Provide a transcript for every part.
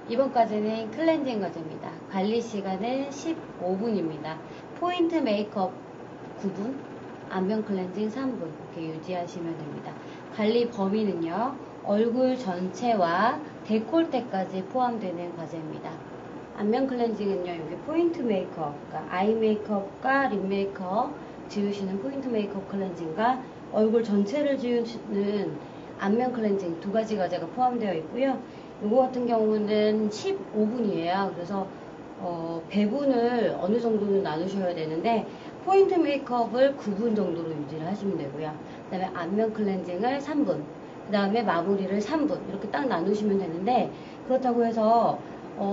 이번 과제는 클렌징 과제입니다. 관리 시간은 15분입니다. 포인트 메이크업 9분, 안면 클렌징 3분 이렇게 유지하시면 됩니다. 관리 범위는요, 얼굴 전체와 데콜테까지 포함되는 과제입니다. 안면 클렌징은요, 여기 포인트 메이크업, 그러니까 아이 메이크업과 립 메이크업 지우시는 포인트 메이크업 클렌징과 얼굴 전체를 지우는 안면 클렌징 두 가지 과제가 포함되어 있고요. 이거 같은 경우는 15분이에요. 그래서 배분을 어느 정도는 나누셔야 되는데 포인트 메이크업을 9분 정도로 유지를 하시면 되고요. 그 다음에 안면 클렌징을 3분, 그 다음에 마무리를 3분 이렇게 딱 나누시면 되는데, 그렇다고 해서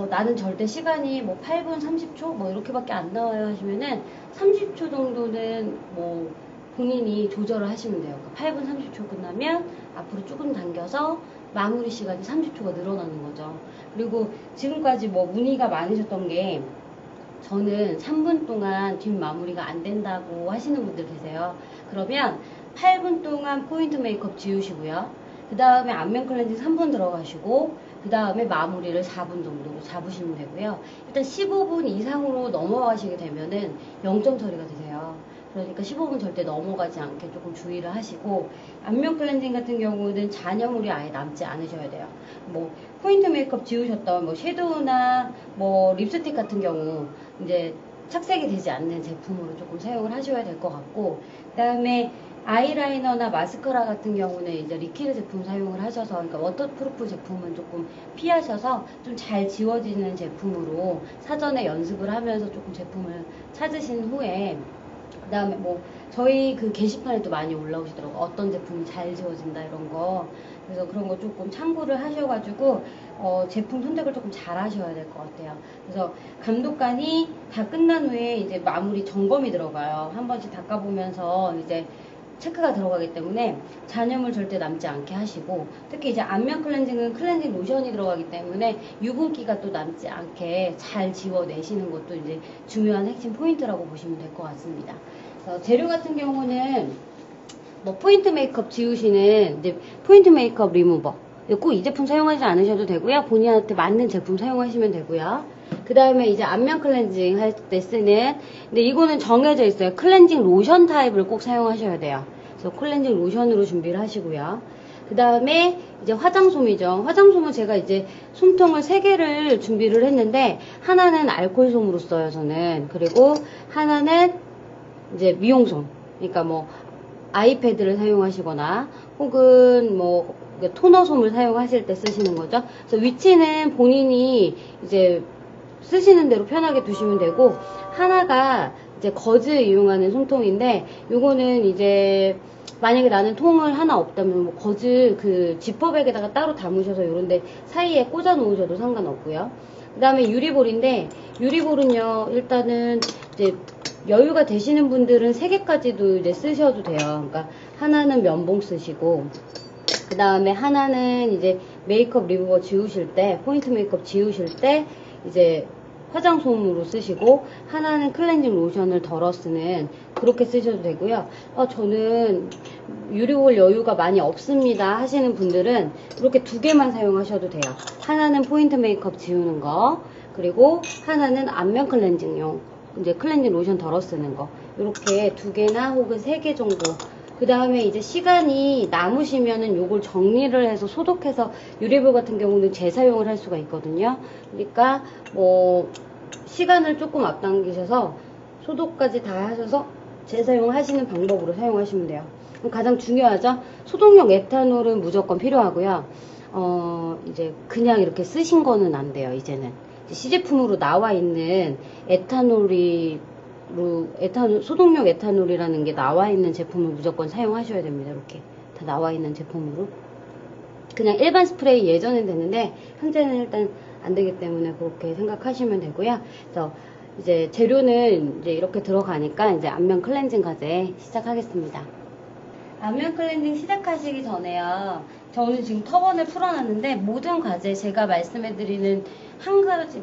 나는 절대 시간이 뭐 8분 30초 뭐 이렇게밖에 안 나와요 하시면은 30초 정도는 뭐 본인이 조절을 하시면 돼요. 그러니까 8분 30초 끝나면 앞으로 조금 당겨서 마무리 시간이 30초가 늘어나는 거죠. 그리고 지금까지 뭐 문의가 많으셨던 게, 저는 3분 동안 뒷 마무리가 안 된다고 하시는 분들 계세요. 그러면 8분 동안 포인트 메이크업 지우시고요. 그 다음에 안면 클렌징 3분 들어가시고, 그 다음에 마무리를 4분 정도로 잡으시면 되고요. 일단 15분 이상으로 넘어가시게 되면은 0점 처리가 되세요. 그러니까 15분 절대 넘어가지 않게 조금 주의를 하시고, 안면 클렌징 같은 경우는 잔여물이 아예 남지 않으셔야 돼요. 뭐 포인트 메이크업 지우셨던 뭐 섀도우나 뭐 립스틱 같은 경우 이제 착색이 되지 않는 제품으로 조금 사용을 하셔야 될 것 같고, 그 다음에 아이라이너나 마스카라 같은 경우는 이제 리퀴드 제품 사용을 하셔서, 그러니까 워터프루프 제품은 조금 피하셔서 좀 잘 지워지는 제품으로 사전에 연습을 하면서 조금 제품을 찾으신 후에, 그 다음에 뭐 저희 그 게시판에도 많이 올라오시더라고요. 어떤 제품이 잘 지워진다 이런 거. 그래서 그런 거 조금 참고를 하셔가지고 제품 선택을 조금 잘 하셔야 될 것 같아요. 그래서 감독관이 다 끝난 후에 이제 마무리 점검이 들어가요. 한 번씩 닦아보면서 이제 체크가 들어가기 때문에 잔여물 절대 남지 않게 하시고, 특히 이제 안면 클렌징은 클렌징 로션이 들어가기 때문에 유분기가 또 남지 않게 잘 지워내시는 것도 이제 중요한 핵심 포인트라고 보시면 될 것 같습니다. 재료 같은 경우는 뭐 포인트 메이크업 지우시는 이제 포인트 메이크업 리무버, 꼭 이 제품 사용하지 않으셔도 되고요. 본인한테 맞는 제품 사용하시면 되고요. 그 다음에 이제 안면 클렌징 할 때 쓰는, 근데 이거는 정해져 있어요. 클렌징 로션 타입을 꼭 사용하셔야 돼요. 그래서 클렌징 로션으로 준비를 하시고요. 그 다음에 이제 화장솜이죠. 화장솜은 제가 이제 솜통을 3개를 준비를 했는데, 하나는 알코올솜으로 써요, 저는. 그리고 하나는 이제 미용솜. 그러니까 뭐 아이패드를 사용하시거나 혹은 뭐 토너솜을 사용하실 때 쓰시는 거죠. 그래서 위치는 본인이 이제 쓰시는 대로 편하게 두시면 되고, 하나가 이제 거즈 이용하는 솜통인데, 요거는 이제 만약에 나는 통을 하나 없다면 뭐 거즈 그 지퍼백에다가 따로 담으셔서 요런데 사이에 꽂아 놓으셔도 상관없고요. 그 다음에 유리볼인데, 유리볼은요 일단은 이제 여유가 되시는 분들은 3개까지도 이제 쓰셔도 돼요. 그러니까 하나는 면봉 쓰시고, 그 다음에 하나는 이제 메이크업 리무버 지우실 때, 포인트 메이크업 지우실 때 이제 화장솜으로 쓰시고, 하나는 클렌징 로션을 덜어 쓰는, 그렇게 쓰셔도 되고요. 저는 유리볼 여유가 많이 없습니다 하시는 분들은 이렇게 2개만 사용하셔도 돼요. 하나는 포인트 메이크업 지우는 거, 그리고 하나는 안면 클렌징용, 이제 클렌징 로션 덜어 쓰는 거, 이렇게 2개나 혹은 3개 정도. 그 다음에 이제 시간이 남으시면은 요걸 정리를 해서 소독해서, 유리볼 같은 경우는 재사용을 할 수가 있거든요. 그러니까 뭐 시간을 조금 앞당기셔서 소독까지 다 하셔서 재사용을 하시는 방법으로 사용하시면 돼요. 가장 중요하죠. 소독용 에탄올은 무조건 필요하고요. 이제 그냥 이렇게 쓰신 거는 안 돼요. 이제는 시제품으로 나와 있는 소독용 에탄올이라는 게 나와 있는 제품을 무조건 사용하셔야 됩니다. 이렇게 다 나와 있는 제품으로. 그냥 일반 스프레이 예전엔 됐는데 현재는 일단 안 되기 때문에 그렇게 생각하시면 되고요. 그래서 이제 재료는 이제 이렇게 들어가니까 이제 안면 클렌징 과제 시작하겠습니다. 안면 클렌징 시작하시기 전에요, 저는 지금 터번을 풀어놨는데 모든 과제 제가 말씀해드리는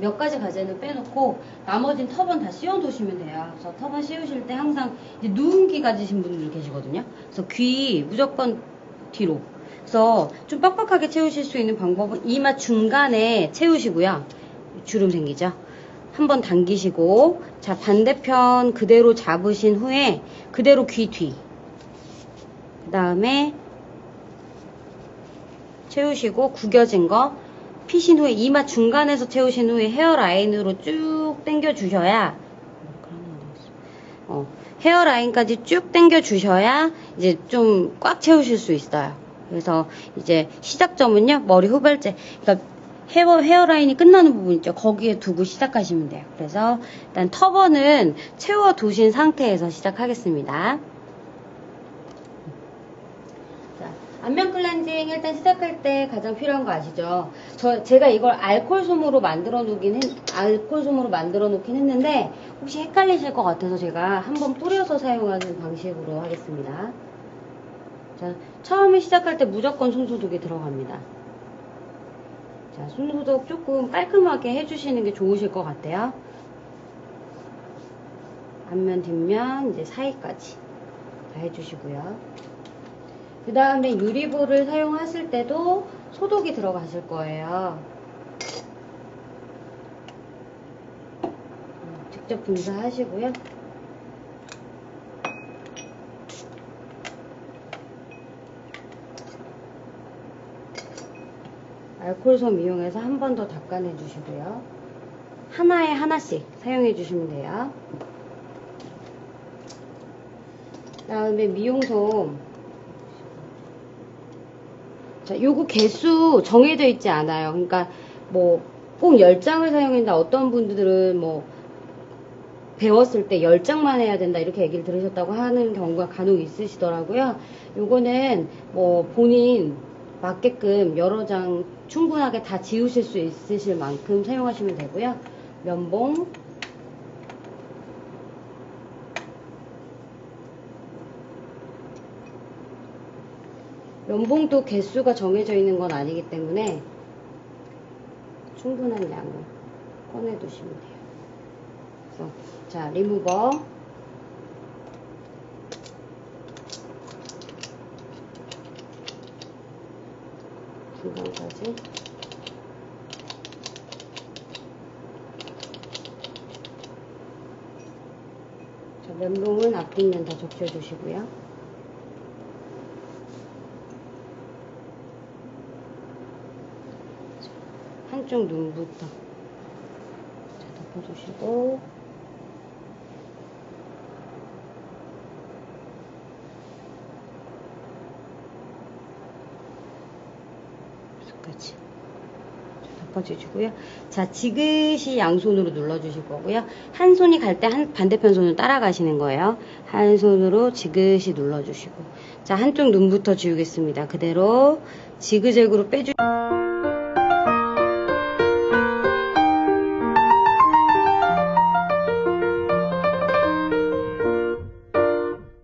몇 가지 과제는 빼놓고 나머지는 터번 다 씌워두시면 돼요. 그래서 터번 씌우실 때 항상 이제 누운 귀 가지신 분들 계시거든요. 그래서 귀 무조건 뒤로, 그래서 좀 빡빡하게 채우실 수 있는 방법은 이마 중간에 채우시고요. 주름 생기죠? 한번 당기시고, 자, 반대편 그대로 잡으신 후에 그대로 귀 뒤. 그 다음에 채우시고 구겨진 거 피신 후에 이마 중간에서 채우신 후에 헤어라인으로 쭉 당겨 주셔야 헤어라인까지 쭉 당겨 주셔야 이제 좀 꽉 채우실 수 있어요. 그래서 이제 시작점은요, 머리 후발제, 그러니까 헤어라인이 끝나는 부분 있죠. 거기에 두고 시작하시면 돼요. 그래서 일단 터번은 채워 두신 상태에서 시작하겠습니다. 안면 클렌징 일단 시작할 때 가장 필요한 거 아시죠? 제가 이걸 알콜 솜으로 만들어 놓긴 했는데 혹시 헷갈리실 것 같아서 제가 한번 뿌려서 사용하는 방식으로 하겠습니다. 자, 처음에 시작할 때 무조건 손소독이 들어갑니다. 자, 손소독 조금 깔끔하게 해주시는 게 좋으실 것 같아요. 앞면, 뒷면, 이제 사이까지 다 해주시고요. 그 다음에 유리볼을 사용하실 때도 소독이 들어가실 거예요. 직접 분사하시고요. 알콜솜 이용해서 한 번 더 닦아내 주시고요. 하나에 하나씩 사용해 주시면 돼요. 그 다음에 미용솜. 자, 요거 개수 정해져 있지 않아요. 그러니까 뭐 꼭 10장을 사용한다. 어떤 분들은 뭐 배웠을 때 10장만 해야 된다 이렇게 얘기를 들으셨다고 하는 경우가 간혹 있으시더라고요. 요거는 뭐 본인 맞게끔 여러 장 충분하게 다 지우실 수 있으실 만큼 사용하시면 되고요. 면봉, 면봉도 개수가 정해져 있는 건 아니기 때문에 충분한 양을 꺼내 두시면 돼요. 그래서 자, 리무버 중간까지 자, 면봉은 앞뒷면 다 적셔 주시고요. 한쪽 눈부터 자, 덮어주시고 끝까지 덮어주시고요. 자, 지그시 양손으로 눌러주실 거고요. 한 손이 갈 때 반대편 손을 따라가시는 거예요. 한 손으로 지그시 눌러주시고 자, 한쪽 눈부터 지우겠습니다. 그대로 지그재그로 빼주시고